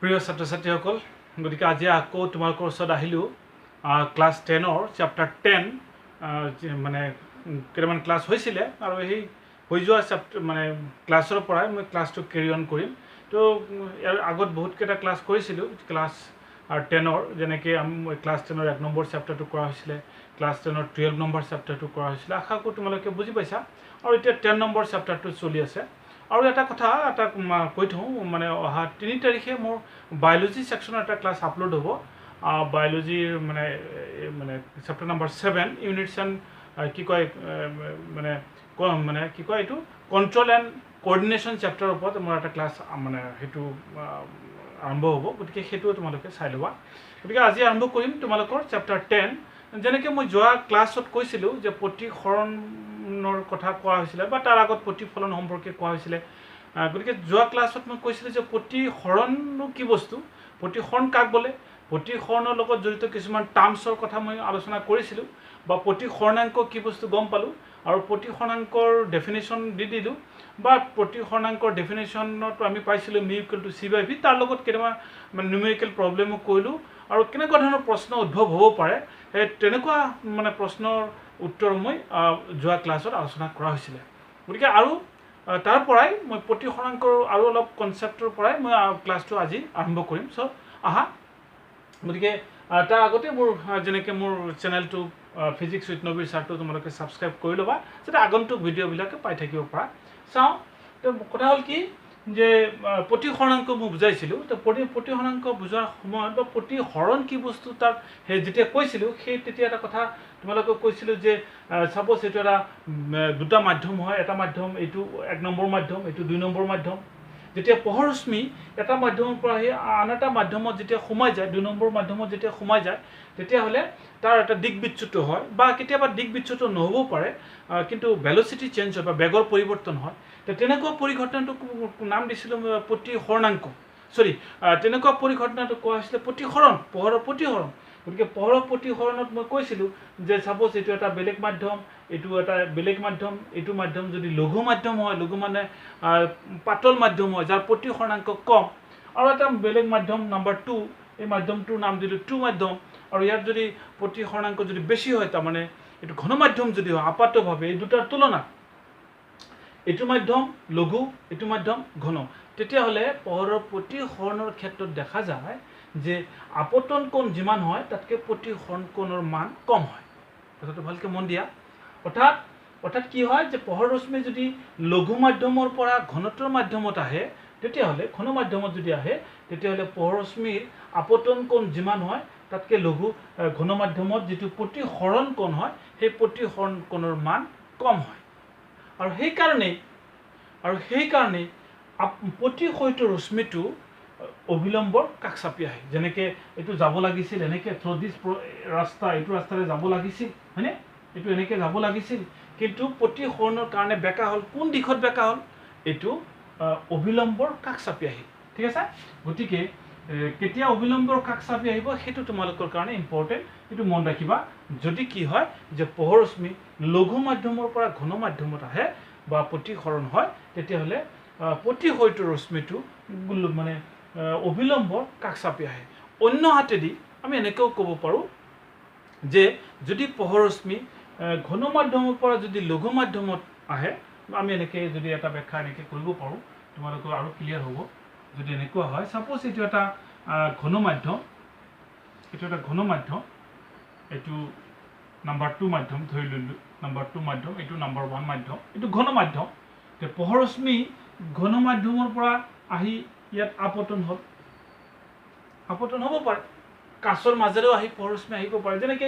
প্ৰিয় ছাত্ৰ ছাত্ৰীসকল গতিকে আজি আকৌ তোমালোকৰ ওচৰত আহিলোঁ ক্লাছ 10ৰ চেপ্টাৰ 10 মানে কেইটামান ক্লাছ হৈছিলে আৰু সেই হৈ যোৱা চেপ্টাৰ মানে ক্লাছৰ পৰাই মই ক্লাছটো কেৰি অন কৰিম তো ইয়াৰ আগত বহুত কেইটা ক্লাছ কৰিছিলোঁ ক্লাছ 10ৰ যেনেকৈ মই ক্লাছ 10ৰ 1 নম্বৰ চেপ্টাৰটো কৰা হৈছিলে ক্লাছ 10ৰ 12 নম্বৰ চেপ্টাৰটো কৰা হৈছিলে আশা কৰোঁ তোমালোকে বুজি পাইছা আৰু এতিয়া 10 নম্বৰ চেপ্টাৰটো চলি আছে আৰু এটা কথা এটা কৈ থওঁ মানে অহা 3 তাৰিখে মোৰ বায়োলজি সেকশনৰ এটা ক্লাছ আপলোড হ'ব বায়োলজিৰ মানে মানে চেপ্টাৰ নম্বৰ 7 ইউনিটছ এণ্ড কি কয় মানে কি কয় এইটো কণ্ট্ৰল এণ্ড কোঅৰ্ডিনেশ্যন চেপ্টাৰৰ ওপৰত মোৰ এটা ক্লাছ মানে সেইটো আৰম্ভ হ'ব গতিকে সেইটোও তোমালোকে চাই ল'বা গতিকে আজি আৰম্ভ কৰিম তোমালোকৰ চেপ্টাৰ 10 যেনেকৈ মই যোৱা ক্লাছত কৈছিলোঁ যে প্ৰতিসৰণৰ কথা কোৱা হৈছিলে বা তাৰ আগত প্ৰতিফলন সম্পৰ্কে কোৱা হৈছিলে গতিকে যোৱা ক্লাছত মই কৈছিলোঁ যে প্ৰতিসৰণনো কি বস্তু প্ৰতিসৰণ কাক বোলে প্ৰতিসৰণৰ লগত জড়িত কিছুমান টাৰ্মছৰ কথা মই আলোচনা কৰিছিলোঁ বা প্ৰতিসৰণাংক কি বস্তু গম পালোঁ আৰু প্ৰতিসৰণাংকৰ ডেফিনেশ্যন দি দিলোঁ বা প্ৰতিসৰণাংকৰ ডেফিনেশ্যনত আমি পাইছিলোঁ μ = c/v তাৰ লগত কেইটামান মানে নিউমেৰিকেল প্ৰব্লেমো কৰিলোঁ আৰু কেনেকুৱা ধৰণৰ প্ৰশ্ন উদ্ভৱ হ'ব পাৰে সেই তেনেকুৱা মানে প্ৰশ্নৰ উত্তৰ মই যোৱা ক্লাছত আলোচনা কৰা হৈছিলে গতিকে আৰু তাৰ পৰাই মই প্ৰতিসৰণাংকৰ আৰু অলপ কনচেপ্টৰ পৰাই মই ক্লাছটো আজি আৰম্ভ কৰিম চ' আহা গতিকে তাৰ আগতে মোৰ যেনেকৈ মোৰ চেনেলটো ফিজিক্স উইথ নবীৰ ছাৰটো তোমালোকে ছাবস্ক্ৰাইব কৰি ল'বা যাতে আগন্তুক ভিডিঅ'বিলাকে পাই থাকিব পৰা চাওঁ তো কথা হ'ল কি যে প্ৰতিসৰণাংক মই বুজাইছিলোঁ তো প্ৰতিসৰণাংক বুজোৱাৰ সময়ত বা প্ৰতিসৰণ কি বস্তু তাত সেই যেতিয়া কৈছিলোঁ সেই তেতিয়া এটা কথা তোমালোকক কৈছিলোঁ যে ছাপ'জ এইটো এটা দুটা মাধ্যম হয় এটা মাধ্যম এইটো 1 নম্বৰ মাধ্যম এইটো 2 নম্বৰ মাধ্যম যেতিয়া পোহৰৰশ্মি এটা মাধ্যমৰ পৰা আহি আন এটা মাধ্যমত যেতিয়া সোমাই যায় 2 নম্বৰ মাধ্যমত যেতিয়া সোমাই যায় তেতিয়াহ'লে তাৰ এটা দিক বিচ্যুত হয় বা কেতিয়াবা দিক বিচ্যুত নহ'বও পাৰে কিন্তু ভেল'চিটি চেঞ্জ হয় বা বেগৰ পৰিৱৰ্তন হয় তো তেনেকুৱা পৰিঘটনাটোক নাম দিছিলোঁ প্ৰতিসৰণাংক তেনেকুৱা পৰিঘটনাটো কোৱা হৈছিলে প্ৰতিসৰণ পোহৰৰ প্ৰতিসৰণ গতিকে পোহৰৰ প্ৰতিসৰণত মই কৈছিলোঁ যে ছাপ'জ এইটো এটা বেলেগ মাধ্যম এইটো এটা বেলেগ মাধ্যম এইটো মাধ্যম যদি লঘু মাধ্যম হয় লঘু মানে পাতল মাধ্যম হয় যাৰ প্ৰতিসৰণাংক কম আৰু এটা বেলেগ মাধ্যম নম্বৰ 2 এই মাধ্যমটোৰ নাম দিলোঁ 2 মাধ্যম আৰু ইয়াত যদি প্ৰতিসৰণাংক যদি বেছি হয় তাৰমানে এইটো ঘন মাধ্যম যদি হয় আপাতভাৱে এই দুটাৰ তুলনাত এইটো মাধ্যম লঘু এইটো মাধ্যম ঘন তেতিয়াহ'লে পোহৰৰ প্ৰতিসৰণৰ ক্ষেত্ৰত দেখা যায় যে আপতন কোণ যিমান হয় তাতকৈ প্ৰতিসৰণ কোণৰ মান কম হয় কথাটো ভালকৈ মন দিয়া অৰ্থাৎ কি হয় যে পোহৰ ৰশ্মি যদি লঘু মাধ্যমৰ পৰা ঘনত্বৰ মাধ্যমত আহে তেতিয়াহ'লে ঘন মাধ্যমত যদি আহে তেতিয়াহ'লে পোহৰ ৰশ্মিৰ আপতন কোণ যিমান হয় তাতকৈ লঘু ঘন মাধ্যমত যিটো প্ৰতিসৰণ কোণ হয় সেই প্ৰতিসৰণ কোণৰ মান কম হয় আৰু সেইকাৰণেই প্ৰতিসৰিত ৰশ্মিটো অবিলম্বৰ কাষ চাপি আহে যেনেকৈ এইটো যাব লাগিছিল এনেকৈ থ্ৰু দিছ ৰাস্তা এইটো ৰাস্তাৰে যাব লাগিছিল হয়নে এইটো এনেকৈ যাব লাগিছিল কিন্তু প্ৰতিসৰণৰ কাৰণে বেকা হ'ল কোন দিশত বেকা হ'ল এইটো অবিলম্বৰ কাষ চাপি আহিল ঠিক আছে গতিকে কেতিয়া অবিলম্বৰ কাষ চাপি আহিব সেইটো তোমালোকৰ কাৰণে ইম্পৰ্টেণ্ট এইটো মন ৰাখিবা যদি কি হয় যে পোহৰ ৰশ্মি লঘু মাধ্যমৰ পৰা ঘন মাধ্যমত আহে বা প্ৰতিসৰণ হয় তেতিয়াহ'লে প্ৰতিসৰিত ৰশ্মিটো মানে অবিলম্বৰ কাষ চাপি আহে অন্য হাতেদি আমি এনেকৈও ক'ব পাৰোঁ যে যদি পোহৰ ৰশ্মি ঘন মাধ্যমৰ পৰা যদি লঘু মাধ্যমত আহে আমি এনেকৈ যদি এটা ব্যাখ্যা এনেকৈ কৰিব পাৰোঁ তোমালোকৰ আৰু ক্লিয়াৰ হ'ব যদি এনেকুৱা হয় ছাপ'জ এইটো এটা ঘন মাধ্যম এইটো নম্বৰ 2 মাধ্যম ধৰি ল'লোঁ নম্বৰ 2 মাধ্যম এইটো নম্বৰ 1 মাধ্যম এইটো ঘন মাধ্যম তে পোহৰ ৰশ্মি ঘন মাধ্যমৰ পৰা আহি ইয়াত আপতন হ'ব পাৰে কাছৰ মাজেৰেও আহি পোহৰ ৰশ্মি আহিব পাৰে যেনেকৈ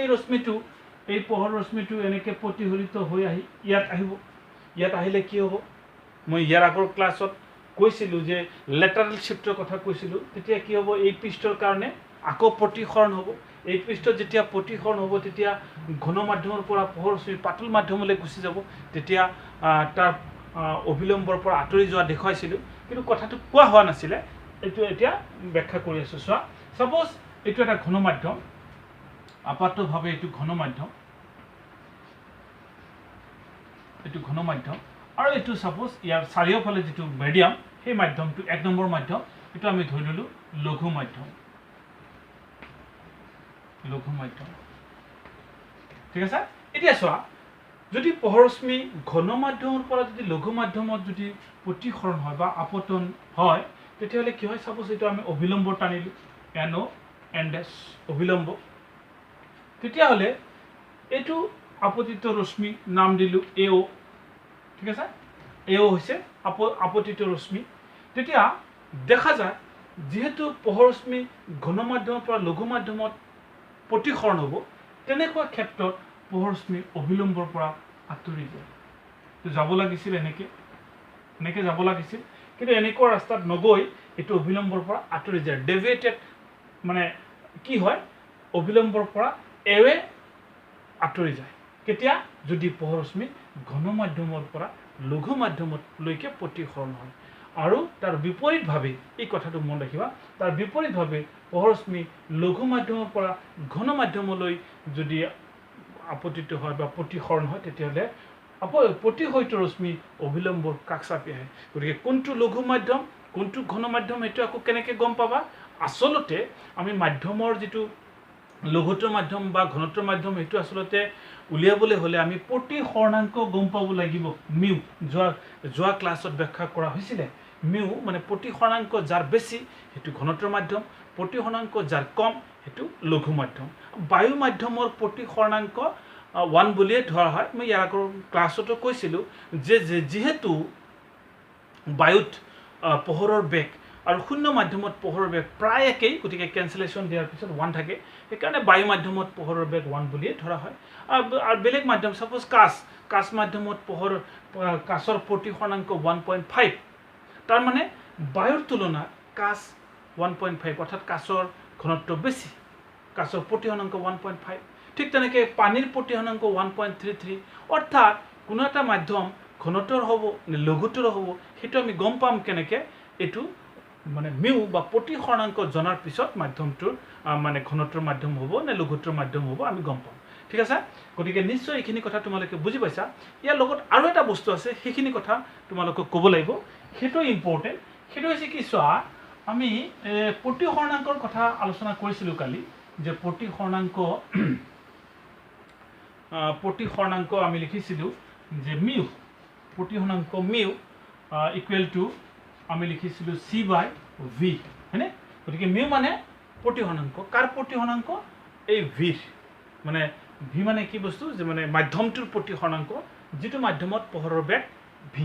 এই পোহৰ ৰশ্মিটো এনেকৈ প্ৰতিফলিত হৈ আহি ইয়াত আহিব ইয়াত আহিলে কি হ'ব মই ইয়াৰ আগৰ ক্লাছত কৈছিলোঁ যে লেটাৰেল শ্বিফ্টৰ কথা কৈছিলোঁ তেতিয়া কি হ'ব এই পৃষ্ঠৰ কাৰণে আকৌ প্ৰতিসৰণ হ'ব এই পৃষ্ঠত যেতিয়া প্ৰতিসৰণ হ'ব তেতিয়া ঘন মাধ্যমৰ পৰা পোহৰ ৰশ্মি পাতল মাধ্যমলৈ গুচি যাব তেতিয়া তাৰ অবিলম্বৰ পৰা আঁতৰি যোৱা দেখুৱাইছিলোঁ কিন্তু কথাটো কোৱা হোৱা নাছিলে এইটো এতিয়া ব্যাখ্যা কৰি আছোঁ চোৱা ছাপ'জ এইটো এটা ঘন মাধ্যম আপাতভাৱে এইটো ঘন মাধ্যম আৰু এইটো ছাপ'জ ইয়াৰ চাৰিওফালে যিটো মিডিয়াম সেই মাধ্যমটো 1 নম্বৰ মাধ্যম এটা আমি ধৰি ললো লঘু মাধ্যম ঠিক আছে এতিয়া চোৱা যদি পোহৰশ্মি ঘন মাধ্যমৰ পৰা যদি লঘু মাধ্যমত যদি প্ৰতিসৰণ হয় বা আপতন হয় তেতিয়াহলে কি হয় সাপোজ এটা আমি অবিলম্ব টানিলো এনো এনডেস অবিলম্ব তেতিয়াহলে এটো আপতিত ৰশ্মি নাম দিলো এও ঠিক আছে এও হৈছে আপতিত ৰশ্মি তেতিয়া দেখা যায় যেহেতু পোহৰশ্মি ঘন মাধ্যমৰ পৰা লঘু মাধ্যমত প্ৰতিসৰণ হ'ব তেনেকুৱা ক্ষেত্ৰত পোহৰশ্মি অবিলম্বৰ পৰা আঁতৰি যায় তো যাব লাগিছিল এনেকে যাব লাগিছিল কিন্তু এনেকুৱা ৰাস্তাত নগৈ এটো অবিলম্বৰ পৰা আঁতৰি যায় ডেভিয়েটেড মানে কি হয় অবিলম্বৰ পৰা এৱে আঁতৰি যায় কেতিয়া যদি পোহৰশ্মি ঘন মাধ্যমৰ পৰা লঘু মাধ্যমত লৈকে প্ৰতিসৰণ হয় আৰু তাৰ বিপৰীতভাৱে এই কথাটো মন ৰাখিবা তাৰ বিপৰীতভাৱে পোহৰশ্মি লঘু মাধ্যমৰ পৰা ঘন মাধ্যমলৈ যদি আপতিত হয় বা প্ৰতিসৰণ হয় তেতিয়াহলে প্ৰতিহত ৰশ্মি অবিলম্বৰ কাষ চাপি আহে গতিকে কোনটো লঘু মাধ্যম কোনটো ঘন মাধ্যম এটো আকৌ কেনেকৈ গম পাবা আসলতে আমি মাধ্যমৰ যেটো লঘুত্বৰ মাধ্যম বা ঘনত্বৰ মাধ্যম এটো আসলতে উলিয়াবলৈ হলে আমি প্ৰতিসৰণাংক গম পাব লাগিব মিউ যোৱা ক্লাছত ব্যাখ্যা কৰা হৈছিল মিউ মানে প্ৰতিসৰণাংক যাৰ বেছি হেতু ঘনত্বৰ মাধ্যম প্ৰতিসৰণাংক যাৰ কম হেতু লঘু মাধ্যম বায়ু মাধ্যমৰ প্ৰতিসৰণাংক 1 বুলিয়ে ধৰা হয় মই ইয়াৰ আগৰ ক্লাছতো কৈছিলো যে যেহেতু বায়ুত পোহৰৰ বেগ আৰু শূন্য মাধ্যমত পোহৰৰ বেগ প্ৰায় একেই গতিকে ক্যান্সেলেশন দিয়াৰ পিছত 1 থাকে সেইকাৰণে বায়ু মাধ্যমত পোহৰৰ বেগ 1 বুলিয়ে ধৰা হয় আৰু বেলেগ মাধ্যম সাপোজ কাচ মাধ্যমত পোহৰ কাচৰ প্ৰতিসৰণাংক 1.5 তাৰ মানে বায়ুৰ তুলনাত কাচ 1.5 অৰ্থাৎ কাচৰ ঘনত্ব বেছি কাচৰ প্ৰতিসৰণাংক 1.5 ঠিক তেনেকৈ পানীৰ প্ৰতিসৰণাংক 1.33 অৰ্থাৎ কোনো এটা মাধ্যম ঘনত্বৰ হ'ব নে লঘুত্বৰ হ'ব হেতু আমি গম পাম কেনেকৈ এটো মানে মিউ বা প্ৰতিসৰণাংক জনাৰ পিছত মাধ্যমটোৰ মানে ঘনত্বৰ মাধ্যম হ'ব নে লঘুত্বৰ মাধ্যম হ'ব আমি গম পাম ঠিক আছে গতিকে নিশ্চয় এইখিনি কথা তোমালোকে বুজি পাইছা ইয়াৰ লগত আৰু এটা বস্তু আছে সেইখিনি কথা তোমালোকে ক'ব লাগিব হেতু ইম্পৰ্টেন্ট হেতু হৈছে কি চোৱা আমি প্ৰতিসৰণাংকৰ কথা আলোচনা কৰিছিলো কালি যে প্ৰতিসৰণাংক আমি লিখিছিলো যে মিউ প্ৰতিসৰণাংক মিউ ইকুৱেল টু আমি লিখিছিলো c/v হয়নে গতিকে মিউ মানে প্ৰতিসৰণাংক কাৰ প্ৰতিসৰণাংক এই v মানে v মানে কি বস্তু যে মানে মাধ্যমটোৰ প্ৰতিসৰণাংক যেটো মাধ্যমত পোহৰৰ বেগ v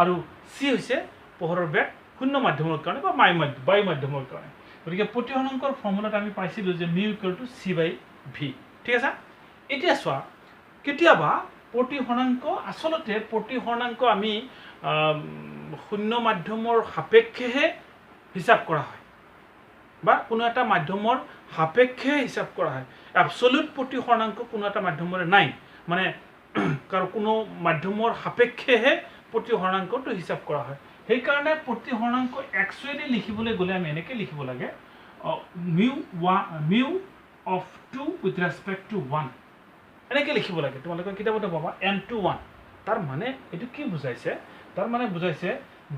আৰু c হৈছে পোহৰৰ বেগ শূন্য মাধ্যমৰ কাৰণে বা বায়ু মাধ্যমৰ কাৰণে গতিকে প্ৰতিসৰণাংকৰ ফৰ্মুলাত আমি পাইছিলো যে মিউ ইকুৱেল টু c/v ঠিক আছে এতিয়া চোৱা কেতিয়াবা প্ৰতিসৰণাংক আসলতে প্ৰতিসৰণাংক আমি শূন্য মাধ্যমৰ সাপেক্ষেহে হিসাব কৰা হয় বা কোনো এটা মাধ্যমৰ সাপেক্ষে হিসাব কৰা হয় অ্যাবসলিউট প্ৰতিসৰণাংক কোনো এটা মাধ্যমৰ নাই মানে কাৰো কোনো মাধ্যমৰ সাপেক্ষেহে প্ৰতিসৰণাংকটো হিসাব কৰা হয় সেই কাৰণে প্ৰতিসৰণাংক একচুৱেলি লিখিবলৈ গলে আমি এনেকৈ লিখিব লাগে মিউ অফ 2 উইথ ৰেসপেক্ট টু 1 এনেকৈ লিখিব লাগে তোমালোকৰ কিতাপতে পাবা n to 1 তাৰ মানে এটো কি বুজাইছে তাৰ মানে বুজাইছে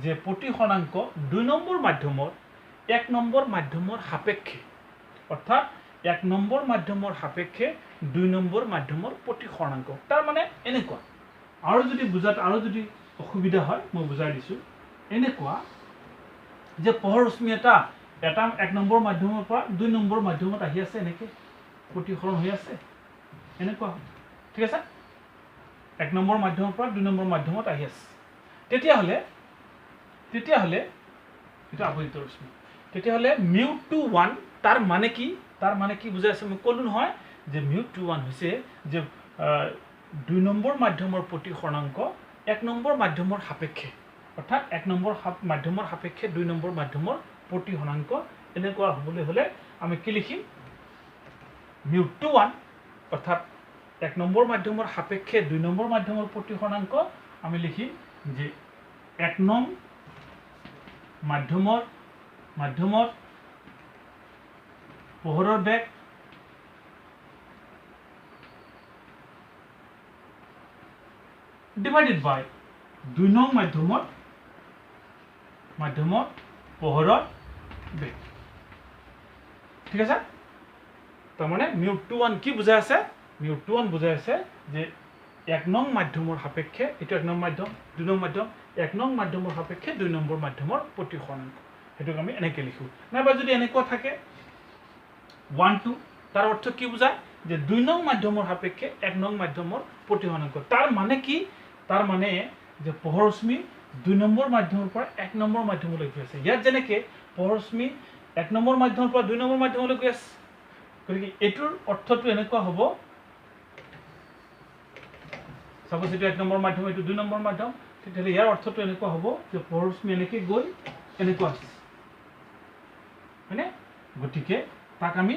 যে প্ৰতিসৰণাংক 2 নম্বৰ মাধ্যমৰ 1 নম্বৰ মাধ্যমৰ সাপেক্ষে অৰ্থাৎ 1 নম্বৰ মাধ্যমৰ সাপেক্ষে 2 নম্বৰ মাধ্যমৰ প্ৰতিসৰণাংক তাৰ মানে এনেকুৱা আৰু যদি বুজাত আৰু যদি অসুবিধা হয় মই বুজাই দিছো এনেকুৱা যে পোহৰশ্মি এটা 1 নম্বৰ মাধ্যমৰ পৰা 2 নম্বৰ মাধ্যমত আহি আছে এনেকৈ প্ৰতিসৰণ হৈ আছে এনেকুৱা ঠিক আছে 1 নম্বৰ মাধ্যমৰ পৰা 2 নম্বৰ মাধ্যমত আহি আছে তেতিয়াহলে এটা আপতিত ৰশ্মি তেতিয়াহলে মিউ টু 1 তাৰ মানে কি বুজাই আছে মই ক'লো নহয় যে মিউ টু 1 হৈছে যে 2 নম্বৰ মাধ্যমৰ প্ৰতিসৰণাংক 1 নম্বৰ মাধ্যমৰ সাপেক্ষে অৰ্থাৎ 1 নম্বৰ মাধ্যমৰ সাপেক্ষে 2 নম্বৰ মাধ্যমৰ প্ৰতিসৰণাংক এনেকুৱা হ'বলৈ হলে আমি কি লিখিম মিউ টু 1 অৰ্থাৎ 1 নম্বৰ মাধ্যমৰ সাপেক্ষে 2 নম্বৰ মাধ্যমৰ প্ৰতিসৰণাংক আমি লিখিম যে 1 নং মাধ্যমত পোহৰৰ বেগ divided by 2 নং মাধ্যমত পোহৰৰ বেগ ঠিক আছে তাৰমানে μ21 কি বুজাই আছে μ21 বুজাই আছে যে 1 নং মাধ্যমৰ সাপেক্ষে এটো 1 নং মাধ্যম 2 নং মাধ্যম 1 নং মাধ্যমৰ সাপেক্ষে 2 নম্বৰ মাধ্যমৰ প্ৰতিসৰণ হেতুক আমি এনেকে লিখো নাইবা যদি এনেকুৱা থাকে 1 2 তাৰ অৰ্থ কি বুজায় যে 2 নং মাধ্যমৰ সাপেক্ষে 1 নং মাধ্যমৰ প্ৰতিসৰণ তাৰ মানে কি তাৰ মানে যে পোহৰশ্মি 2 নম্বৰ মাধ্যমৰ পৰা 1 নম্বৰ মাধ্যমলৈ গৈ আছে ইয়াত যেনেকে পোহৰশ্মি 1 নম্বৰ মাধ্যমৰ পৰা 2 নম্বৰ মাধ্যমলৈ গৈ আছে গতিকে এটোৰ অৰ্থটো এনেকুৱা হ'ব সাপোজ এটো 1 নম্বৰ মাধ্যম এটো 2 নম্বৰ মাধ্যম তেতিয়াহ'লে ইয়াৰ অৰ্থটো এনেকুৱা হ'ব যে পোহৰশ্মি এনেকে গৈ এনেকুৱা আছে মানে গতিকে তাক আমি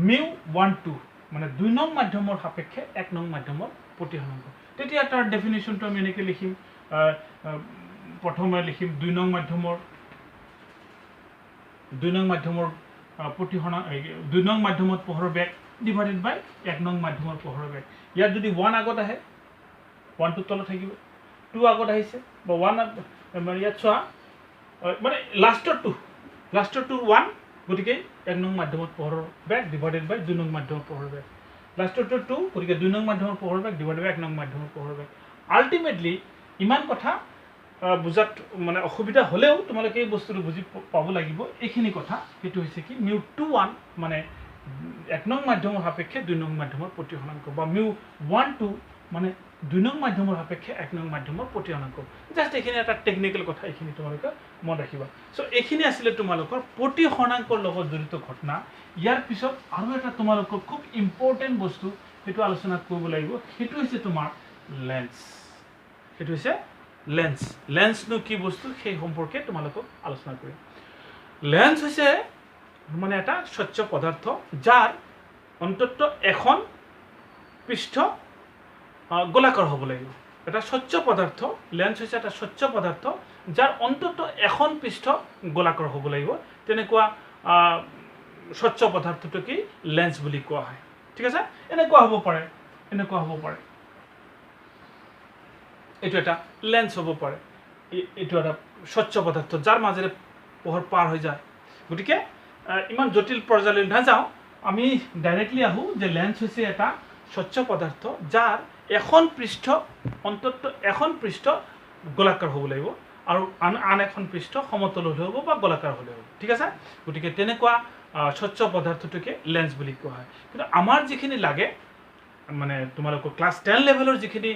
μ12 মানে 2 নং মাধ্যমৰ সাপেক্ষে 1 নং মাধ্যমৰ প্ৰতিসৰণ তেতিয়া তাৰ ডেফিনিশ্যনটো আমি এনেকে লিখিম প্ৰথমে লিখিম 2 নং মাধ্যমৰ প্ৰতিসৰণ 2 নং মাধ্যমত পোহৰৰ বেগ ডিভাইডেড বাই 1 নং মাধ্যমৰ পোহৰৰ বেগ ইয়াত যদি 1 আগত আহে 1 টো তলত থাকিব 2 আগত আহিছে বা 1 মানে ইয়াত চোৱা মানে লাষ্টৰ 2 1 গতিকে 1 নং মাধ্যমত পোহৰৰ বেগ ডিভাইডেড বাই 2 নং মাধ্যমৰ পোহৰৰ বেগ লাষ্টৰ 2 গতিকে 2 নং মাধ্যমৰ পোহৰৰ বেগ ডিভাইডেড বাই 1 নং মাধ্যমৰ পোহৰৰ বেগ আলটিমেটলি ইমান কথা বুজাত মানে অসুবিধা হলেও তোমালোকে এই বস্তুটো বুজি পাব লাগিব এইখিনি কথা হেতু হৈছে কি μ21 মানে 1 নং মাধ্যমৰ সাপেক্ষে 2 নং মাধ্যমৰ প্ৰতিসৰণ বা μ12 মানে 2 নং মাধ্যমৰ সাপেক্ষে 1 নং মাধ্যমৰ প্ৰতিসৰণ জাস্ট এইখিনি এটা টেকনিক্যাল কথা এইখিনি তোমালোকে মন ৰাখিবা সো এইখিনি আছিল তোমালোকৰ প্ৰতিসৰণাঙ্কৰ লগত জড়িত ঘটনা ইয়াৰ পিছত আৰু এটা তোমালোকৰ খুব ইম্পৰ্টেন্ট বস্তু হেতু আলোচনা কৰিব লাগিব হেতু হৈছে তোমাৰ লেন্স হেতু হৈছে লেন্স নো কি বস্তু সেই সম্পৰ্কে তোমালোকক আলোচনা কৰিম লেন্স হৈছে মানে এটা স্বচ্ছ পদাৰ্থ যাৰ অন্তত এখন পৃষ্ঠ গোলাকাৰ হ'ব লাগিব এটা স্বচ্ছ পদাৰ্থ লেন্স হৈছে এটা স্বচ্ছ পদাৰ্থ যাৰ অন্তত এখন পৃষ্ঠ গোলাকাৰ হ'ব লাগিব তেনেকুৱা স্বচ্ছ পদাৰ্থটো কি লেন্স বুলি কোৱা হয় ঠিক আছে এনেকুৱা হ'ব পাৰে এটো এটা লেন্স হ'ব পাৰে এটো এটা স্বচ্ছ পদাৰ্থ যাৰ মাজেৰে পোহৰ পাৰ হৈ যায় গতিকে ইমান জটিল পৰ্যায়লৈ নাযাওঁ আমি ডাইৰেক্টলি আহো যে লেন্স হৈছে এটা স্বচ্ছ পদাৰ্থ যাৰ এখন পৃষ্ঠ অন্তত এখন পৃষ্ঠ গোলাকাৰ হ'ব লাগিব আৰু আন এখন পৃষ্ঠ সমতল হ'লে হ'ব বা গোলাকাৰ হ'লে হ'ব ঠিক আছে গতিকে তেনেকুৱা স্বচ্ছ পদাৰ্থটোকে লেন্স বুলি কোৱা হয় কিন্তু আমাৰ যিখিনি লাগে মানে তোমালোকৰ ক্লাছ 10 লেভেলৰ যিখিনি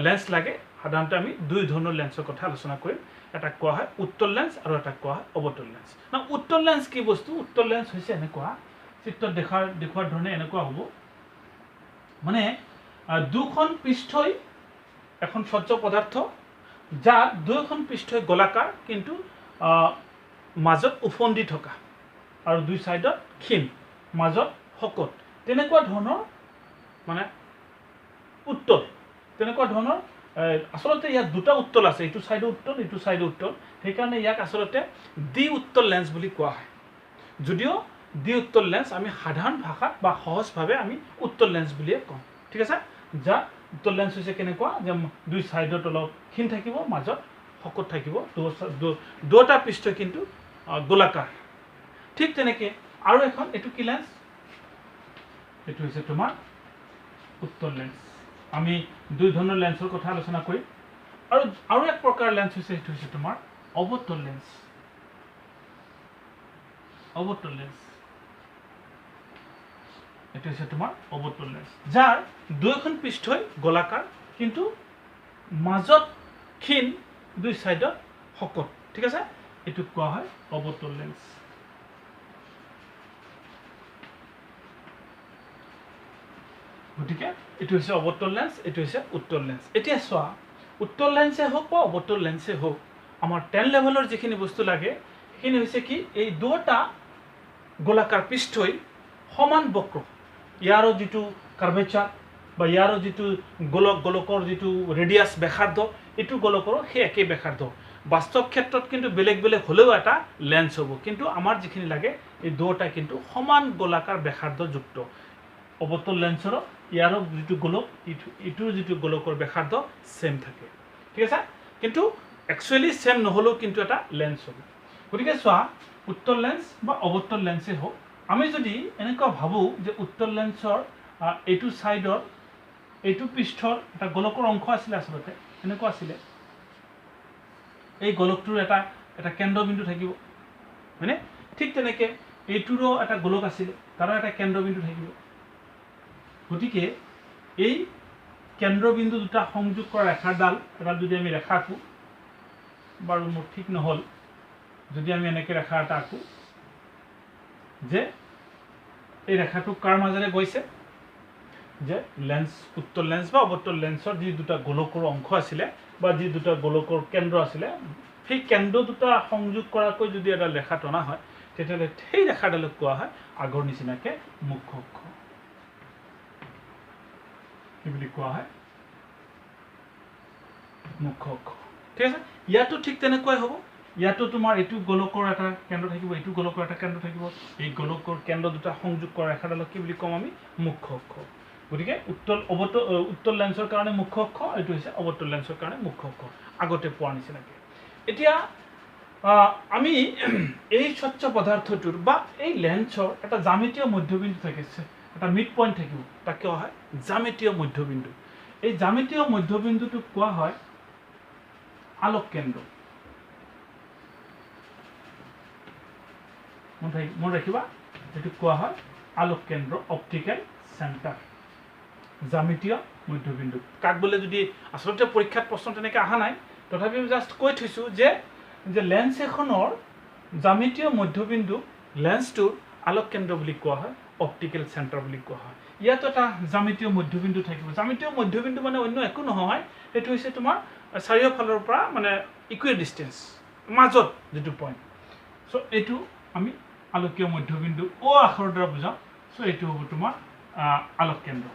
লেন্স লাগে সাধাৰণতে আমি দুই ধৰণৰ লেন্সৰ কথা আলোচনা কৰিম এটা কোৱা হয় উত্তল লেন্স আৰু এটা কোৱা হয় অৱতল লেন্স না উত্তল লেন্স কি বস্তু উত্তল লেন্স হৈছে এনেকুৱা চিত্ৰত দেখুৱাৰ ধৰণে এনেকুৱা হ'ব মানে দুখন পৃষ্ঠই এখন স্বচ্ছ পদাৰ্থ যাৰ দুখন পৃষ্ঠই গোলাকাৰ কিন্তু মাজত উফন্দি থকা আৰু দুই সাইডত ক্ষীণ মাজত হকত তেনেকুৱা ধৰণৰ মানে উত্তল তেনেকুৱা ধৰণৰ আসলতে ইয়াত দুটা উত্তল আছে এইটো সাইডে উত্তল সেইকাৰণে ইয়াক আসলতে দ্বি উত্তল লেন্স বুলি কোৱা হয় যদিও দ্বি উত্তল লেন্স আমি সাধাৰণ ভাষাত বা সহজভাৱে আমি উত্তল লেন্স বুলিয়ে কওঁ ঠিক আছে যা উত্তল লেন্স হৈছে কেনেকুৱা যে দুই সাইডত অলপ ক্ষীণ থাকিব মাজত হকত থাকিব দুটা পৃষ্ঠ কিন্তু গোলাকাৰ ঠিক তেনেকে আৰু এখন এটো কি লেন্স এটো হৈছে তোমাৰ উত্তল লেন্স আমি দুই ধৰণৰ লেন্সৰ কথা আলোচনা কৰিম আৰু এক প্ৰকাৰ লেন্স হৈছে এটো হৈছে তোমাৰ অৱতল লেন্স এটো হৈছে তোমাৰ অৱতল লেন্স যাৰ দুইখন পৃষ্ঠই গোলাকাৰ কিন্তু মাজত ক্ষীণ দুই সাইডত হকত ঠিক আছে এটো কোৱা হয় অৱতল লেন্স গতিকে এটো হৈছে অৱতল লেন্স এটো হৈছে উত্তল লেন্স এতিয়া চোৱা উত্তল লেন্সে হোক বা অৱতল লেন্সে হোক আমাৰ 10 লেভেলৰ যিখিনি বস্তু লাগে সেইখিনি হৈছে কি এই দুটা গোলাকাৰ পৃষ্ঠই সমান বক্ৰ ইয়াৰো যেটো কাৰ্ভেচাৰ বা ইয়াৰো যেটো গোলকৰ যেটো ৰেডিয়াস ব্যাসাৰ্ধ এটো গোলকৰ সেই একে ব্যাসাৰ্ধ বাস্তৱ ক্ষেত্ৰত কিন্তু বেলেগ হলেও এটা লেন্স হ'ব কিন্তু আমাৰ যিখিনি লাগে এই দুটা কিন্তু সমান গোলাকাৰ ব্যাসাৰ্ধ যুক্ত অৱতল লেন্সৰ ইয়াৰো যেটো গোলক ইটোৰ যেটো গোলকৰ ব্যাসাৰ্ধ সেম থাকে ঠিক আছে কিন্তু একচুয়ালি সেম নহলেও কিন্তু এটা লেন্স হ'ব গতিকে চোৱা উত্তল লেন্স বা অৱতল লেন্সেই হওক আমি যদি এনেকুৱা ভাবোঁ যে উত্তল লেন্সৰ এইটো ছাইডৰ এইটো পৃষ্ঠৰ এটা গোলকৰ অংশ আছিলে আচলতে এনেকুৱা আছিলে এই গোলকটোৰ এটা কেন্দ্ৰবিন্দু থাকিব হয়নে ঠিক তেনেকৈ এইটোৰো এটা গোলক আছিলে তাৰো এটা কেন্দ্ৰবিন্দু থাকিব গতিকে এই কেন্দ্ৰবিন্দু দুটা সংযোগ কৰা ৰেখাডাল এডাল যদি আমি ৰেখা আঁকো বাৰু মোৰ ঠিক নহ'ল যদি আমি এনেকৈ ৰেখা এটা আঁকো যে এই ৰেখাটো কাৰ মাজেৰে গৈছে যে লেন্স উত্তল লেন্স বা অৱতল লেন্সৰ যি দুটা গোলকৰ অংশ আছিলে বা যি দুটা গোলকৰ কেন্দ্ৰ আছিলে সেই কেন্দ্ৰ দুটা সংযোগ কৰাকৈ যদি এডাল ৰেখা টনা হয় তেতিয়াহ'লে সেই ৰেখাডালক কোৱা হয় আগৰ নিচিনাকৈ মুখ্য অক্ষ কি বুলি কোৱা হয় মুখ্য অক্ষ ঠিক আছে ইয়াতো ঠিক তেনেকুৱাই হ'ব ইয়াতো তোমাৰ এইটো গোলকৰ এটা কেন্দ্ৰ থাকিব এইটো গোলকৰ এটা কেন্দ্ৰ থাকিব এই গোলকৰ কেন্দ্ৰ দুটা সংযোগ কৰা ৰেখাডালক কি বুলি ক'ম আমি মুখ্য অক্ষ গতিকে উত্তল লেন্সৰ কাৰণে মুখ্য অক্ষ এইটো হৈছে অৱতল লেন্সৰ কাৰণে মুখ্য অক্ষ আগতে পোৱাৰ নিচিনাকৈ এতিয়া আমি এই স্বচ্ছ পদাৰ্থটোৰ বা এই লেন্সৰ এটা জ্যামিতীয় মধ্যবিন্দু থাকিছে এটা মিড পইণ্ট থাকিব তাক কোৱা হয় জ্যামিতীয় মধ্যবিন্দু এই জ্যামিতীয় মধ্যবিন্দুটোক কোৱা হয় আলোক কেন্দ্ৰ মন ৰাখিবা এইটো কোৱা হয় আলোক কেন্দ্ৰ অপটিকেল চেণ্টাৰ জ্যামিতীয় মধ্যবিন্দু কাক বোলে যদি আচলতে পৰীক্ষাত প্ৰশ্ন তেনেকৈ অহা নাই তথাপিও জাষ্ট কৈ থৈছোঁ যে লেন্স এখনৰ জ্যামিতীয় মধ্যবিন্দু লেন্সটোৰ আলোক কেন্দ্ৰ বুলি কোৱা হয় অপটিকেল চেণ্টাৰ বুলি কোৱা হয় ইয়াত এটা জ্যামিতীয় মধ্যবিন্দু থাকিব জ্যামিতীয় মধ্যবিন্দু মানে অন্য একো নহয় এইটো হৈছে তোমাৰ চাৰিওফালৰ পৰা মানে ইকুৱেল ডিষ্টেঞ্চ মাজত যিটো পইণ্ট চ' এইটো আমি আলোকীয় মধ্যবিন্দু আখৰৰ দ্বাৰা বুজাওঁ চ' এইটো হ'ব তোমাৰ আলোক কেন্দ্ৰ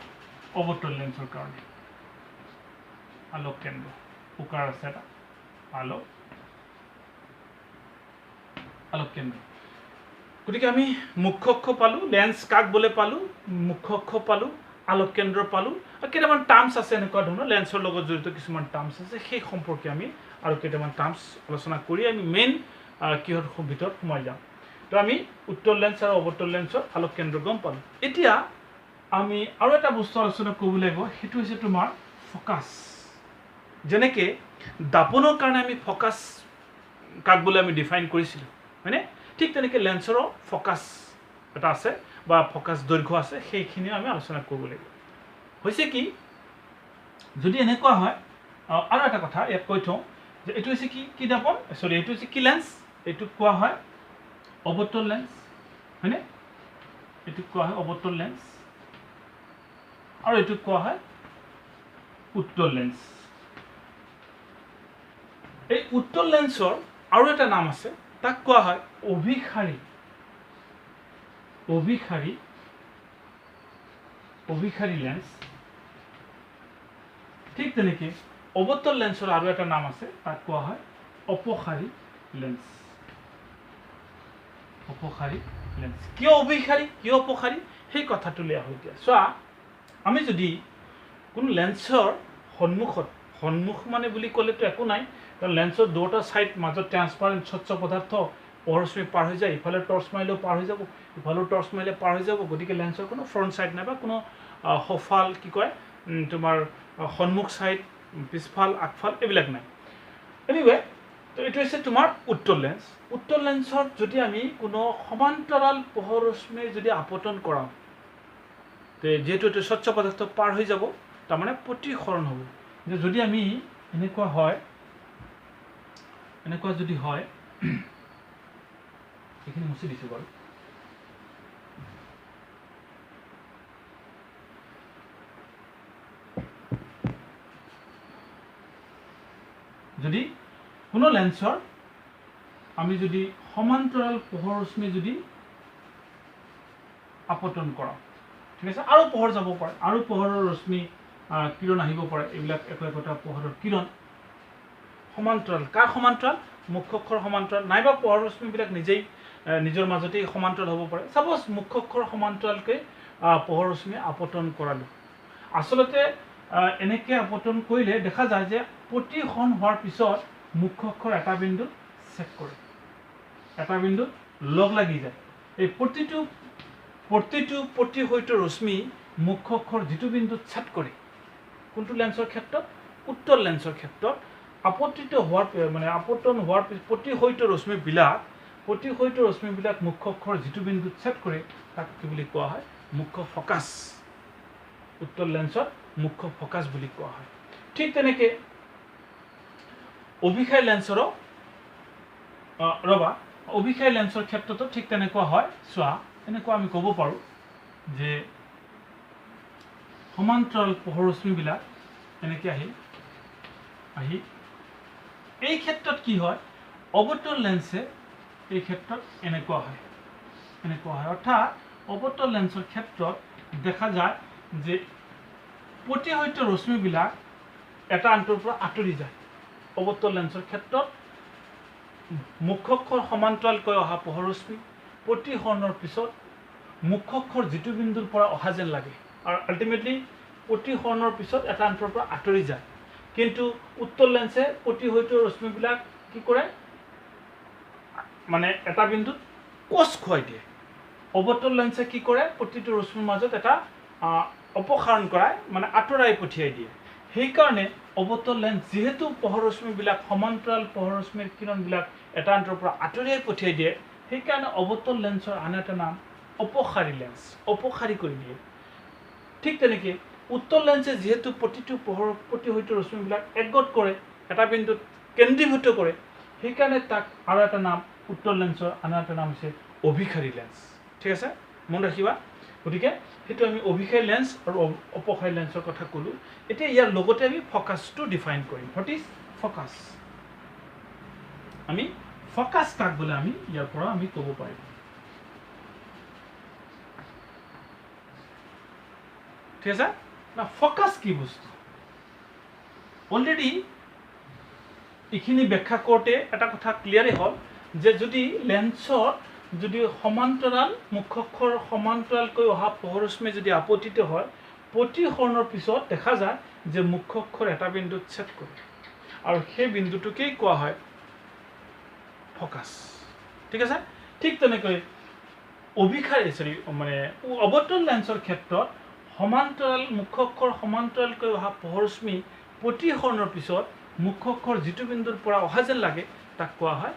অৱতল লেন্সৰ কাৰণে আলোক কেন্দ্ৰ উকাৰ আছে এটা আলোক কেন্দ্ৰ গতিকে আমি মুখ্য অক্ষ পালোঁ লেন্স কাক বোলে পালোঁ মুখ্য অক্ষ পালোঁ আলোক কেন্দ্ৰ পালোঁ আৰু কেইটামান টাৰ্মছ আছে এনেকুৱা ধৰণৰ লেন্সৰ লগত জড়িত কিছুমান টাৰ্মছ আছে সেই সম্পৰ্কে আমি আৰু কেইটামান টাৰ্মছ আলোচনা কৰি আমি মেইন কিহৰ ভিতৰত সোমাই যাম তো আমি উত্তল লেন্স আৰু অৱতল লেন্সৰ আলোক কেন্দ্ৰ গম পালোঁ এতিয়া আমি আৰু এটা বস্তু আলোচনা কৰিব লাগিব সেইটো হৈছে তোমাৰ ফ'কাছ যেনেকৈ দাপনৰ কাৰণে আমি ফ'কাছ কাক বোলে আমি ডিফাইন কৰিছিলোঁ হয়নে ঠিক তেনেকৈ লেন্সৰো ফ'কাছ এটা আছে বা ফ'কাছ দৈৰ্ঘ্য আছে সেইখিনিও আমি আলোচনা কৰিব লাগিব হৈছে কি যদি এনেকুৱা হয় আৰু এটা কথা ইয়াত কৈ থওঁ যে এইটো হৈছে কি দাপন চৰি এইটো হৈছে কি লেন্স এইটোক কোৱা হয় অৱতল লেন্স হয়নে এইটোক কোৱা হয় অৱতল লেন্স আৰু এইটোক কোৱা হয় উত্তল লেন্স এই উত্তল লেন্সৰ আৰু এটা নাম আছে তাক কোৱা হয় অভিসাৰী লেন্স ঠিক তেনেকৈ অৱতল লেন্সৰ আৰু এটা নাম আছে তাক কোৱা হয় অপসাৰী লেন্স কিয় অভিসাৰী কিয় অপসাৰী সেই কথাটোলৈ আহোঁ এতিয়া চোৱা আমি যদি কোনো লেন্সৰ সন্মুখ মানে বুলি ক'লেতো একো নাই কাৰণ লেন্সৰ দুটা ছাইড মাজত ট্ৰান্সপাৰেণ্ট স্বচ্ছ পদাৰ্থ পোহৰশ্মি পাৰ হৈ যায় ইফালে টৰ্চ মাৰিলেও পাৰ হৈ যাব ইফালেও টৰ্চ মাৰিলে পাৰ হৈ যাব গতিকে লেন্সৰ কোনো ফ্ৰণ্ট ছাইড নাই বা কোনো সফাল কি কয় তোমাৰ সন্মুখ ছাইড পিছফাল আগফাল এইবিলাক নাই এনিৱে তো এইটো হৈছে তোমাৰ উত্তল লেন্সত যদি আমি কোনো সমান্তৰাল পোহৰশ্মি যদি আপতন কৰাওঁ যিহেতু এইটো স্বচ্ছ পদাৰ্থ পাৰ হৈ যাব তাৰমানে প্ৰতিসৰণ হ'ব যে যদি আমি এনেকুৱা যদি হয় এইখিনি মুচি দিছোঁ বাৰু যদি কোনো লেন্সৰ আমি যদি সমান্তৰাল পোহৰশ্মি যদি আপতন কৰাওঁ ঠিক আছে আৰু পোহৰ যাব পাৰে আৰু পোহৰৰ ৰশ্মি কিৰণ আহিব পাৰে এইবিলাক একোটা পোহৰৰ কিৰণ সমান্তৰাল কাৰ সমান্তৰাল মুখ্য অক্ষৰ সমান্তৰাল নাইবা পোহৰ ৰশ্মিবিলাক নিজেই নিজৰ মাজতেই সমান্তৰাল হ'ব পাৰে সাপোজ মুখ্য অক্ষৰ সমান্তৰালকৈ পোহৰ ৰশ্মি আপতন কৰালোঁ আচলতে এনেকৈ আপতন কৰিলে দেখা যায় যে প্ৰতিখন হোৱাৰ পিছত মুখ্য অক্ষৰ এটা বিন্দুত চেক কৰে এটা বিন্দুত লগ লাগি যায় এই প্ৰতিটো প্ৰতিহত ৰশ্মি মুখ্য অক্ষৰ যিটো বিন্দুত ছেদ কৰে কোনটো লেন্সৰ ক্ষেত্ৰত উত্তল লেন্সৰ ক্ষেত্ৰত আপতিত হোৱাৰ মানে আপতন হোৱাৰ প্ৰতিহত ৰশ্মিবিলাক মুখ্য অক্ষৰ যিটো বিন্দুত ছেদ কৰে তাক কি বুলি কোৱা হয় মুখ্য ফকাছ উত্তল লেন্সত মুখ্য ফকাছ বুলি কোৱা হয় ঠিক তেনেকৈ অভিক্ষয় লেন্সৰো অভিক্ষয় লেন্সৰ ক্ষেত্ৰতো ঠিক তেনেকুৱা হয় চোৱা এনেকুৱা আমি ক'ব পাৰোঁ যে সমান্তৰাল পোহৰশ্মিবিলাক এনেকৈ আহি এই ক্ষেত্ৰত কি হয় অৱতল লেন্সে এই ক্ষেত্ৰত এনেকুৱা হয় অৰ্থাৎ অৱতল লেন্সৰ ক্ষেত্ৰত দেখা যায় যে প্ৰতিহত ৰশ্মিবিলাক এটা আনটোৰ পৰা আঁতৰি যায় অৱতল লেন্সৰ ক্ষেত্ৰত মুখ্য অক্ষৰ সমান্তৰালকৈ অহা পোহৰশ্মি প্ৰতিহৰণৰ পিছত মুখ্য অক্ষৰ যিটো বিন্দুৰ পৰা অহা যেন লাগে আৰু আল্টিমেটলি প্ৰতিহৰণৰ পিছত এটা আনটোৰ পৰা আঁতৰি যায় কিন্তু উত্তল লেন্সে প্ৰতিহত ৰশ্মিবিলাক কি কৰে মানে এটা বিন্দুত কোচ খুৱাই দিয়ে অৱতল লেন্সে কি কৰে প্ৰতিটো ৰশ্মিৰ মাজত এটা অপসাৰণ কৰাই মানে আঁতৰাই পঠিয়াই দিয়ে সেইকাৰণে অৱতল লেন্স যেহেতু পোহৰশ্মিবিলাক সমান্তৰাল পোহৰশ্মিৰ কিৰণবিলাক এটা আনটোৰ পৰা আঁতৰাই পঠিয়াই দিয়ে সেইকাৰণে অৱতল লেন্সৰ আন এটা নাম অপসাৰী লেন্স অপসাৰী কৰি দিয়ে ঠিক তেনেকৈ উত্তল লেন্সে যেহেতু প্ৰতিহত ৰশ্মিবিলাক একগত কৰে এটা বিন্দুত কেন্দ্ৰীভূত কৰে সেইকাৰণে তাক আৰু এটা নাম উত্তল লেন্সৰ আন এটা নাম হৈছে অভিক্ষাৰী লেন্স ঠিক আছে মন ৰাখিবা গতিকে সেইটো আমি অভিক্ষয় লেন্স আৰু অপক্ষয় লেন্সৰ কথা ক'লোঁ এতিয়া ইয়াৰ লগতে আমি ফকাছটো ডিফাইন কৰিম হোৱাট ইজ ফকাছ আমি ফকাছ কাক বোলে আমি ইয়াৰ পৰা আমি ক'ব পাৰিম ঠিক আছে না ফকাছ কি বস্তু অলৰেডি এইখিনি ব্যাখ্যা কৰোঁতে এটা কথা ক্লিয়াৰেই হ'ল যে যদি লেন্সৰ যদি সমান্তৰাল মুখ্য অক্ষৰ সমান্তৰালকৈ অহা পোহৰশ্মি যদি আপতিত হয় প্ৰতিহৰণৰ পিছত দেখা যায় যে মুখ্য অক্ষৰ এটা বিন্দুত ছেদ কৰে আৰু সেই বিন্দুটোকেই কোৱা হয় ফকাছ ঠিক আছে ঠিক তেনেকৈ মানে অৱতল লেন্সৰ ক্ষেত্ৰত সমান্তৰাল মুখ্য অক্ষৰ সমান্তৰালকৈ অহা পোহৰশ্মি প্ৰতিহৰণৰ পিছত মুখ্য অক্ষৰ যিটো বিন্দুৰ পৰা অহা যেন লাগে তাক কোৱা হয়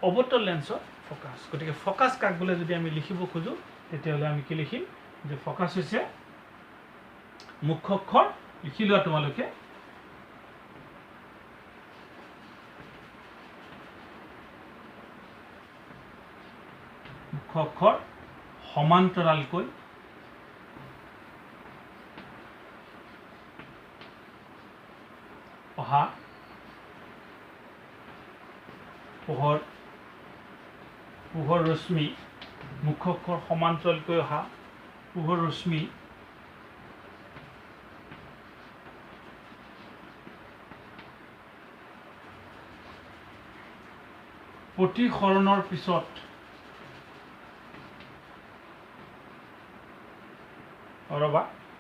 অৱতল লেন্সৰ ফকাছ গতিকে ফকাছ কাক বোলে যদি আমি লিখিব খোজোঁ তেতিয়াহ'লে আমি কি লিখিম যে ফকাছ হৈছে মুখ্য অক্ষৰ লিখি লোৱা তোমালোকে মুখ্য অক্ষৰ সমান্তৰালকৈ অহা পোহৰ ৰশ্মি মুখ্য অক্ষৰ সমান্তৰালকৈ অহা পোহৰ ৰশ্মি প্ৰতিসৰণৰ পিছত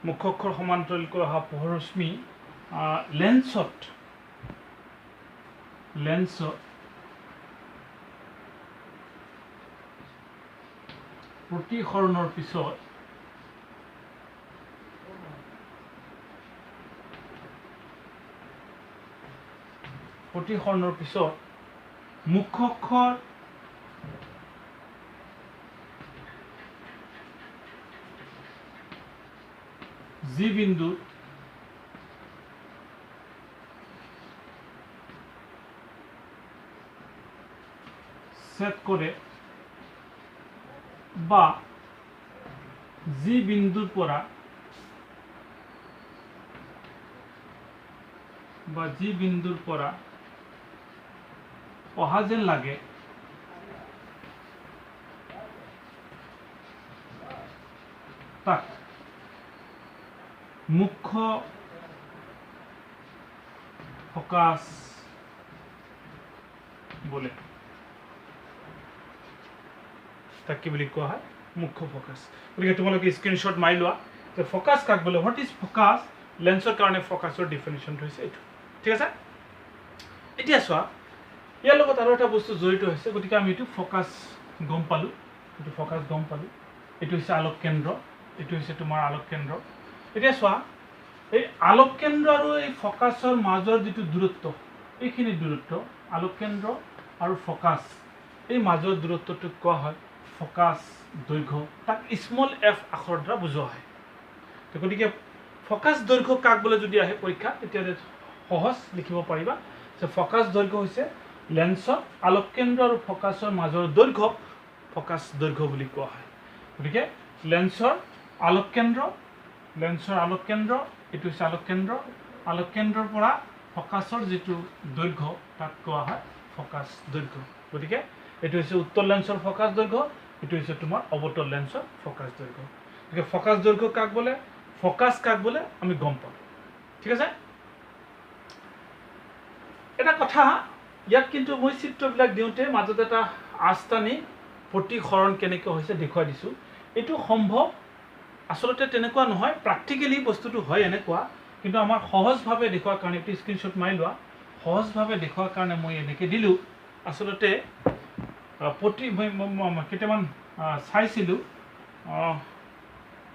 মুখ্য অক্ষৰ সমান্তৰালকৈ অহা পোহৰ ৰশ্মি লেন্সত প্ৰতিসৰণৰ পিছত মুখ্য অক্ষৰ যি বিন্দুত ছেদ কৰে বা যি বিন্দুৰ পৰা অহা যেন লাগে তাক মুখ্য ফকাছ বোলে তাক কি বুলি কোৱা হয় মুখ্য ফকাছ গতিকে তোমালোকে স্ক্ৰীনশ্বট মাৰি লোৱা যে ফকাছ কাক বোলে হোৱাট ইজ ফকাছ লেন্সৰ কাৰণে ফকাছৰ ডিফিনিশ্যনটো হৈছে এইটো ঠিক আছে এতিয়া চোৱা ইয়াৰ লগত আৰু এটা বস্তু জড়িত হৈছে গতিকে আমি এইটো ফকাছ গম পালোঁ, এইটো ফ'কাছ গম পালোঁ। এইটো হৈছে আলোক কেন্দ্ৰ, এইটো হৈছে তোমাৰ আলোক কেন্দ্ৰ। এতিয়া চোৱা, এই আলোক কেন্দ্ৰ আৰু এই ফ'কাছৰ মাজৰ যিটো দূৰত্ব, এইখিনি দূৰত্ব আলোক কেন্দ্ৰ আৰু ফ'কাছ এই মাজৰ দূৰত্বটোক কোৱা হয় ফ'কাছ দৈৰ্ঘ্য। তাক স্মল এফ আখৰৰ দ্বাৰা বুজোৱা হয়। গতিকে ফ'কাছ দৈৰ্ঘ্য কাক বোলে যদি আহে পৰীক্ষাত, তেতিয়াহ'লে সহজ লিখিব পাৰিবা যে ফ'কাছ দৈৰ্ঘ্য হৈছে লেন্সৰ আলোক কেন্দ্ৰ আৰু ফ'কাছৰ মাজৰ দৈৰ্ঘ্য ফ'কাছ দৈৰ্ঘ্য বুলি কোৱা হয়। গতিকে লেন্সৰ আলোক কেন্দ্ৰ, এইটো হৈছে আলোক কেন্দ্ৰ, আলোক কেন্দ্ৰৰ পৰা ফ'কাছৰ যিটো দৈৰ্ঘ্য তাক কোৱা হয় ফ'কাছ দৈৰ্ঘ্য। গতিকে এইটো হৈছে উত্তল লেন্সৰ ফ'কাছ দৈৰ্ঘ্য, এইটো হৈছে তোমাৰ অৱতল লেন্সৰ ফ'কাছ দৈৰ্ঘ্য। গতিকে ফ'কাছ দৈৰ্ঘ্য কাক বোলে, ফ'কাছ কাক বোলে আমি গম পাওঁ। ঠিক আছে। এটা কথা, ইয়াত কিন্তু মই চিত্ৰবিলাক দিওঁতে মাজত এটা আঁচটানি প্ৰতিসৰণ কেনেকৈ হৈছে দেখুৱাই দিছোঁ। এইটো সম্ভৱ আচলতে তেনেকুৱা নহয়, প্ৰেক্টিকেলি বস্তুটো হয় এনেকুৱা, কিন্তু আমাৰ সহজভাৱে দেখুৱাৰ কাৰণে এইটো স্ক্ৰীনশ্বট মাৰি লোৱা। সহজভাৱে দেখুৱাৰ কাৰণে মই এনেকৈ দিলোঁ। আচলতে কেইটামান চাইছিলোঁ,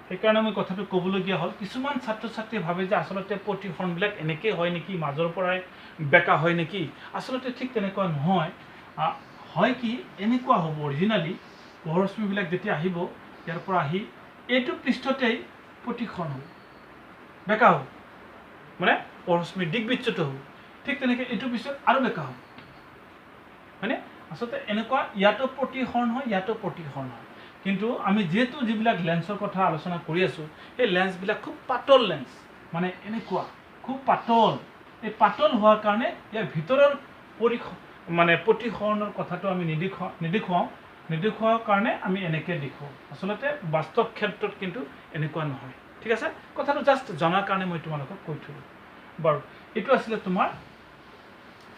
সেইকাৰণে মই কথাটো ক'বলগীয়া হ'ল। কিছুমান ছাত্ৰ ছাত্ৰীয়ে ভাবে যে আচলতে প্ৰতিসৰণবিলাক এনেকৈ হয় নেকি, মাজৰ পৰাই বেকা হয় নেকি। আচলতে ঠিক তেনেকুৱা নহয়। হয় কি, এনেকুৱা হ'ব অৰিজিনেলি পোহৰ ৰশ্মিবিলাক যেতিয়া আহিব, ইয়াৰ পৰা আহি এইটো পৃষ্ঠতেই প্ৰতিসৰণ হ'ব, বেকা হ'ব, মানে পোহৰ ৰশ্মিৰ দিগবিচ্যুত হ'ব। ঠিক তেনেকৈ এইটো পৃষ্ঠত আৰু বেকা হ'ব, হয়নে। আচলতে এনেকুৱা ইয়াতো প্ৰতিসৰণ হয়, ইয়াতো প্ৰতিসৰণ হয়। কিন্তু আমি যিবিলাক লেন্সৰ কথা আলোচনা কৰি আছোঁ, সেই লেন্সবিলাক খুব পাতল লেন্স, মানে এনেকুৱা খুব পাতল। এই পাতল হোৱাৰ কাৰণে ইয়াৰ ভিতৰৰ প্ৰতিসৰণৰ কথাটো আমি নেদেখুৱাওঁ কাৰণে আমি এনেকৈ দেখুৱাওঁ। আচলতে বাস্তৱ ক্ষেত্ৰত কিন্তু এনেকুৱা নহয়। ঠিক আছে, কথাটো জাষ্ট জনাৰ কাৰণে মই তোমালোকক কৈ থলোঁ। বাৰু, এইটো আছিলে তোমাৰ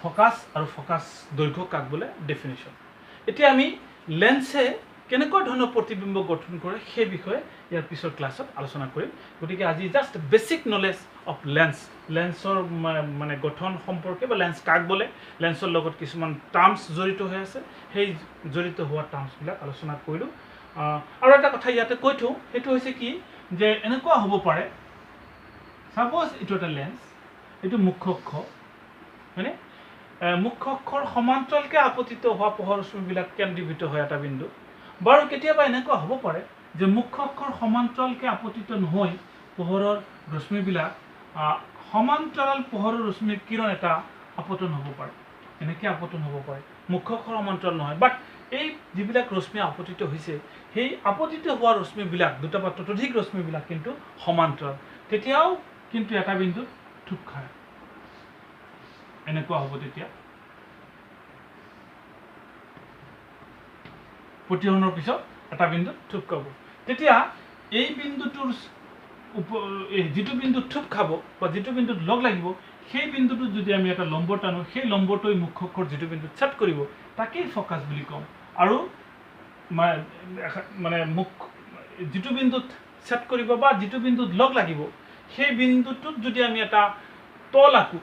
ফ'কাছ আৰু ফ'কাছ দৈৰ্ঘ্য কাক বোলে ডেফিনেশ্যন। এতিয়া আমি লেন্সে কেনেকুৱা ধৰণৰ প্ৰতিবিম্ব গঠন কৰে সেই বিষয়ে ইয়াৰ পিছৰ ক্লাছত আলোচনা কৰিম। গতিকে আজি জাষ্ট বেছিক নলেজ অফ লেন্সৰ মানে গঠন সম্পৰ্কে, বা লেন্স কাক বোলে, লেন্সৰ লগত কিছুমান টাৰ্মছ জড়িত হৈ আছে, সেই জড়িত হোৱা টাৰ্মছবিলাক আলোচনা কৰিলোঁ। আৰু এটা কথা ইয়াতে কৈ থওঁ, সেইটো হৈছে কি, যে এনেকুৱা হ'ব পাৰে, ছাপ'জ এইটো এটা লেন্স, এইটো মুখ্য অক্ষ, হয়নে। মুখ্য অক্ষৰ সমান্তৰালকৈ আপতিত হোৱা পোহৰ ৰশ্মিবিলাক কেন্দ্ৰীভূত হয় এটা বিন্দু। বাৰু কেতিয়াবা এনেকুৱা হ'ব পাৰে যে মুখ্য অক্ষৰ সমান্তৰালকৈ আপতিত নহয় পোহৰৰ ৰশ্মিবিলাক সমান্তৰাল পোহৰৰ ৰশ্মিৰ কিৰণ এটা আপতন হ'ব পাৰে, এনেকৈ আপতন হ'ব পাৰে। মুখ্য অক্ষৰ সমান্তৰাল নহয়, বাট এই যিবিলাক ৰশ্মি আপতিত হৈছে, সেই আপতিত হোৱা ৰশ্মিবিলাক, দুটা বা ততোধিক ৰশ্মিবিলাক কিন্তু সমান্তৰাল, তেতিয়াও কিন্তু এটা বিন্দুত থুপ খায়। এনেকুৱা হ'ব তেতিয়া প্ৰতিসৰণৰ পিছত এটা বিন্দুত থুপ খাব। তেতিয়া এই বিন্দুটোৰ যিটো বিন্দুত থুপ খাব বা যিটো বিন্দুত লগ লাগিব, সেই বিন্দুটোত যদি আমি এটা লম্ব টানো, সেই লম্বটোৱে মুখ্য অক্ষৰ যিটো বিন্দুত ছেদ কৰিব তাকেই ফ'কাছ বুলি কওঁ। আৰু মানে যিটো বিন্দুত ছেদ কৰিব বা যিটো বিন্দুত লগ লাগিব, সেই বিন্দুটোত যদি আমি এটা তল আঁকো,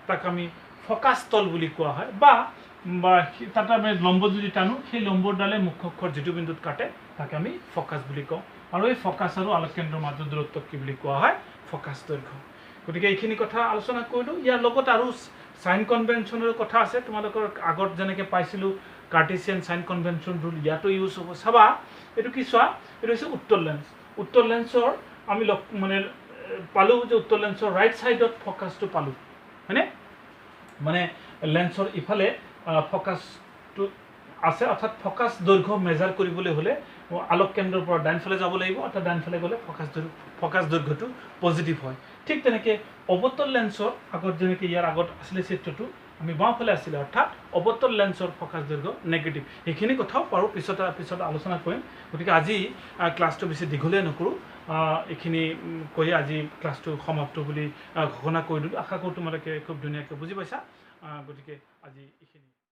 তাক আমি ফ'কাছ তল বুলি কোৱা হয়। বা তাতে আমি লম্ব যদি টানো, সেই লম্বৰডালে মুখ্য অক্ষৰ যিটো বিন্দুত কাটে তাকে আমি ফ'কাছ বুলি কওঁ। আৰু এই ফ'কাছ আৰু আলোক কেন্দ্ৰৰ মাজৰ দূৰত্ব কি বুলি কোৱা হয়, ফ'কাছ দৈৰ্ঘ্য। গতিকে এইখিনি কথা আলোচনা কৰিলোঁ। ইয়াৰ লগত আৰু চাইন কনভেনশ্যনৰ কথা আছে। তোমালোকৰ আগত যেনেকৈ পাইছিলোঁ কাৰ্টেছিয়ান চাইন কনভেনশ্যন ৰুল ইয়াতো ইউজ হ'ব। চাবা, এইটো কি চোৱা, এইটো হৈছে উত্তল লেন্স। উত্তল লেন্সৰ আমি পালোঁ যে উত্তল লেন্সৰ ৰাইট ছাইডত ফ'কাছটো পালোঁ, হয়নে। মানে লেন্সৰ ইফালে ফ'কাছটো আছে, অৰ্থাৎ ফ'কাছ দৈৰ্ঘ্য মেজাৰ কৰিবলৈ হ'লে আলোক কেন্দ্ৰৰ পৰা ডাইনফালে যাব লাগিব, অৰ্থাৎ ডাইনফালে গ'লে ফ'কাছ দৈৰ্ঘ্যটো পজিটিভ হয়। ঠিক তেনেকৈ অৱতল লেন্সৰ আগত যেনেকৈ ইয়াৰ আগত আছিলে চিত্ৰটো, আমি বাওঁফালে আছিলে, অৰ্থাৎ অৱতল লেন্সৰ ফ'কাছ দৈৰ্ঘ্য নেগেটিভ। সেইখিনি কথাও পাৰোঁ পিছত আলোচনা কৰিম। গতিকে আজি ক্লাছটো বেছি দীঘলীয়া নকৰোঁ, এইখিনি কৈ আজি ক্লাছটো সমাপ্ত বুলি ঘোষণা কৰি দিলোঁ। আশা কৰোঁ তোমালোকে খুব ধুনীয়াকৈ বুজি পাইছা। গতিকে আজি এইখিনি।